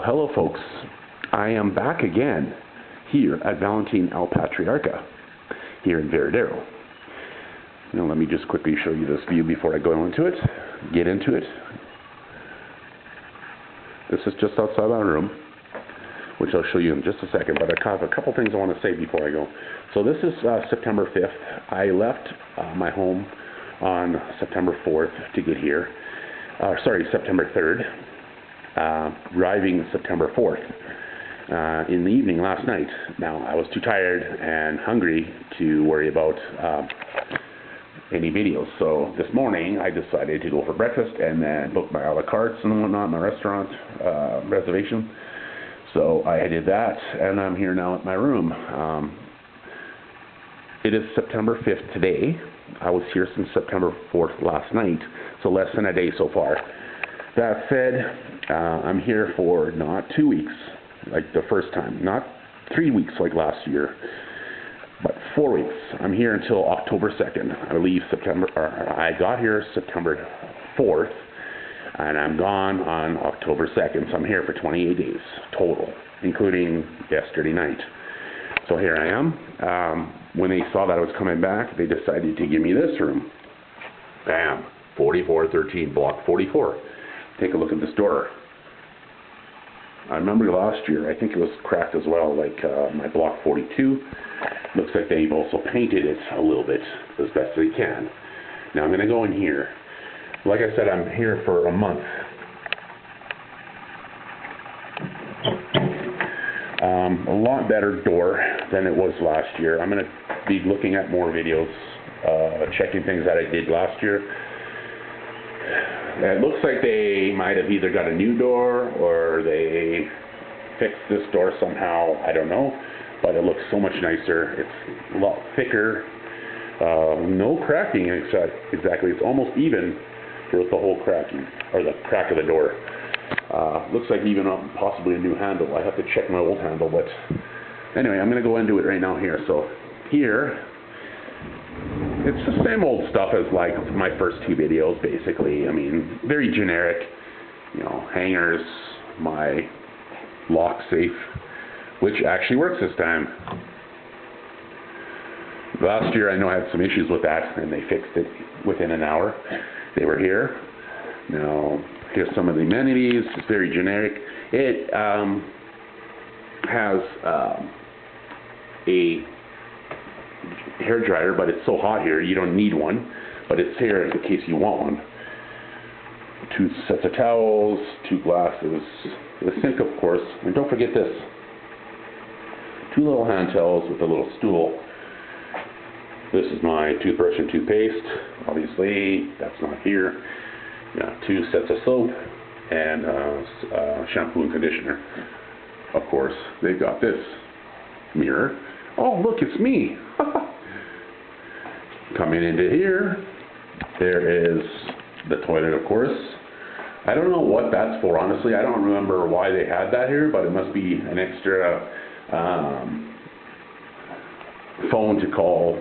Hello folks, I am back again here at Valentin El Patriarca here in Varadero. Now let me just quickly show you this view before I go into it, get into it. This is just outside my room, which I'll show you in just a second, but I have a couple things I want to say before I go. So this is September 5th. I left my home on September 4th to get here. September 3rd. Arriving September 4th in the evening last night. Now, I was too tired and hungry to worry about any videos. So this morning, I decided to go for breakfast and then book my a la cartes and whatnot, my restaurant reservation. So I did that, and I'm here now at my room. It is September 5th today. I was here since September 4th last night, so less than a day so far. That said, I'm here for not 2 weeks, like the first time, not 3 weeks like last year, but 4 weeks. I'm here until October 2nd. I leave I got here September 4th, and I'm gone on October 2nd, so I'm here for 28 days total, including yesterday night. So here I am. When they saw that I was coming back, they decided to give me this room. Bam, 4413, block 44. Take a look at this door. I remember last year, I think it was cracked as well, like my block 42. Looks like they've also painted it a little bit as best they can. Now I'm going to go in here. Like I said, I'm here for a month. A lot better door than it was last year. I'm going to be looking at more videos, checking things that I did last year. It looks like they might have either got a new door or they fixed this door somehow. I don't know, but it looks so much nicer. It's a lot thicker. No cracking exactly. It's almost even with the whole cracking, or the crack of the door. Looks like even possibly a new handle. I have to check my old handle, but anyway, I'm going to go into it right now here. So here, it's the same old stuff as like my first two videos, basically. I mean, very generic, hangers, my lock safe, which actually works this time. Last year, I know I had some issues with that, and they fixed it within an hour. They were here. Now, here's some of the amenities. It's very generic. It has a hair dryer, but it's so hot here you don't need one, but it's here in case you want one. 2 sets of towels, 2 glasses, the sink of course, and don't forget this, 2 little hand towels with a little stool. This is my toothbrush and toothpaste. Obviously that's not here. 2 sets of soap and shampoo and conditioner. Of course, they've got this mirror. Oh, look, it's me. Coming into here, there is the toilet, of course. I don't know what that's for, honestly. I don't remember why they had that here, but it must be an extra phone to call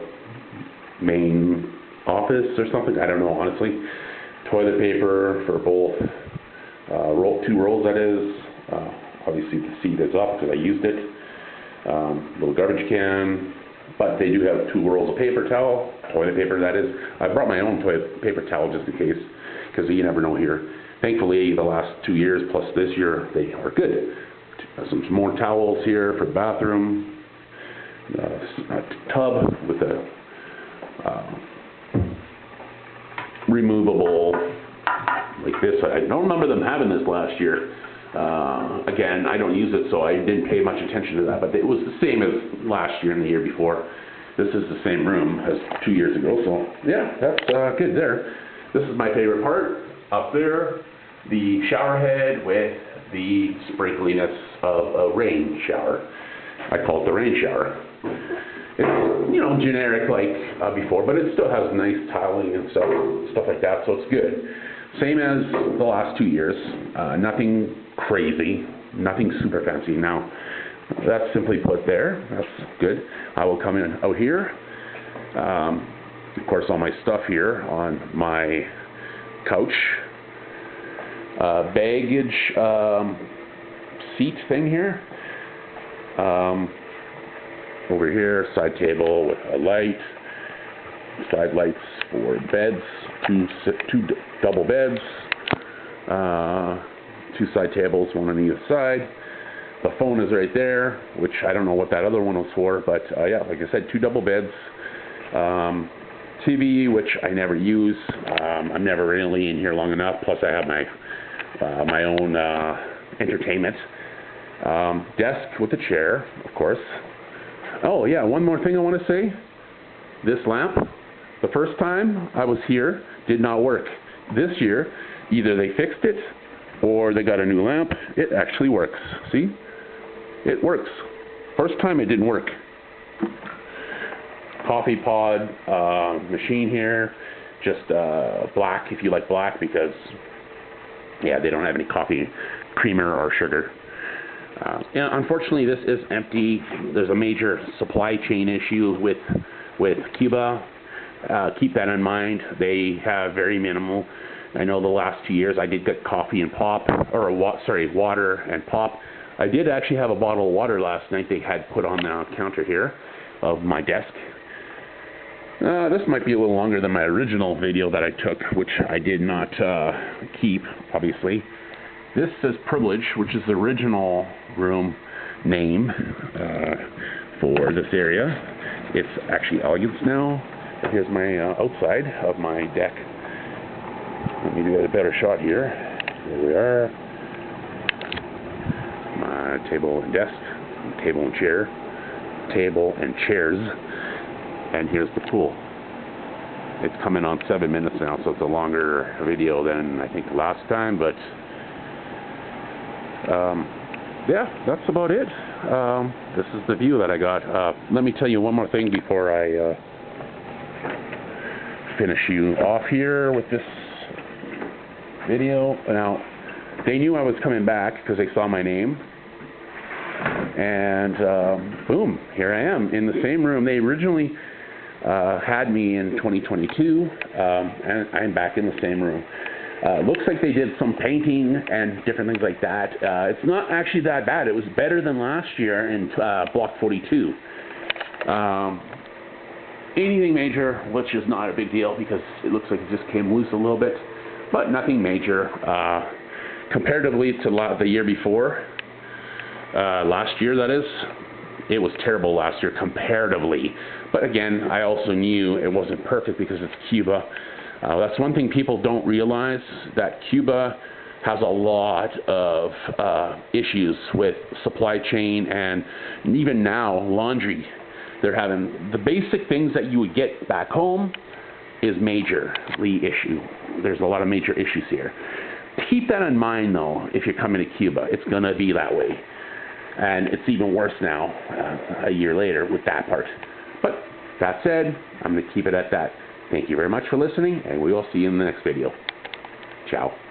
main office or something. I don't know, honestly. Toilet paper for both 2 rolls, that is. Obviously the seat is up because I used it. Little garbage can, but they do have 2 rolls of paper towel, toilet paper that is. I brought my own toilet paper towel just in case, because you never know here. Thankfully, the last 2 years plus this year, they are good. Some more towels here for the bathroom. A tub with a removable, like this. I don't remember them having this last year. Again, I don't use it, so I didn't pay much attention to that, but it was the same as last year and the year before. This is the same room as 2 years ago, so yeah, that's good there. This is my favorite part. Up there, the shower head with the sprinkliness of a rain shower. I call it the rain shower. It's, generic like before, but it still has nice tiling and stuff like that, so it's good. Same as the last 2 years. Nothing crazy, nothing super fancy. Now, that's simply put there. That's good. I will come in out here. Of course, all my stuff here on my couch. Baggage seat thing here. Over here, side table with a light, side lights for beds, two double beds, two side tables, one on either side. The phone is right there, which I don't know what that other one was for, but yeah, like I said, two double beds. TV, which I never use. I'm never really in here long enough. Plus, I have my own entertainment. Desk with a chair, of course. Oh yeah, one more thing I want to say. This lamp, the first time I was here, did not work. This year, either they fixed it or they got a new lamp. It actually works. See? It works. First time it didn't work. Coffee pod machine here, just black if you like black, because yeah, they don't have any coffee creamer or sugar. Yeah, unfortunately this is empty. There's a major supply chain issue with Cuba. Keep that in mind. They have very minimal. I know the last 2 years I did get coffee and pop, or water and pop. I did actually have a bottle of water last night they had put on the counter here of my desk. This might be a little longer than my original video that I took, which I did not keep, obviously. This says Privilege, which is the original room name for this area. It's actually Elegance now. Here's my outside of my deck. Let me get a better shot here. Here we are. My table and desk, table and chair, table and chairs. And here's the pool. It's coming on 7 minutes now, so it's a longer video than I think last time, but yeah, that's about it. This is the view that I got. Let me tell you one more thing before I finish you off here with this video. Now, they knew I was coming back because they saw my name. And boom, here I am in the same room. They originally had me in 2022, and I'm back in the same room. Looks like they did some painting and different things like that. It's not actually that bad. It was better than last year in Block 42. Anything major, which is not a big deal because it looks like it just came loose a little bit, but nothing major. Comparatively to the year before, last year that is, it was terrible last year comparatively. But again, I also knew it wasn't perfect because it's Cuba. That's one thing people don't realize, that Cuba has a lot of issues with supply chain and even now laundry. They're having the basic things that you would get back home is majorly issue. There's a lot of major issues here. Keep that in mind though, if you're coming to Cuba. It's going to be that way. And it's even worse now, a year later, with that part. But that said, I'm going to keep it at that. Thank you very much for listening, and we will see you in the next video. Ciao.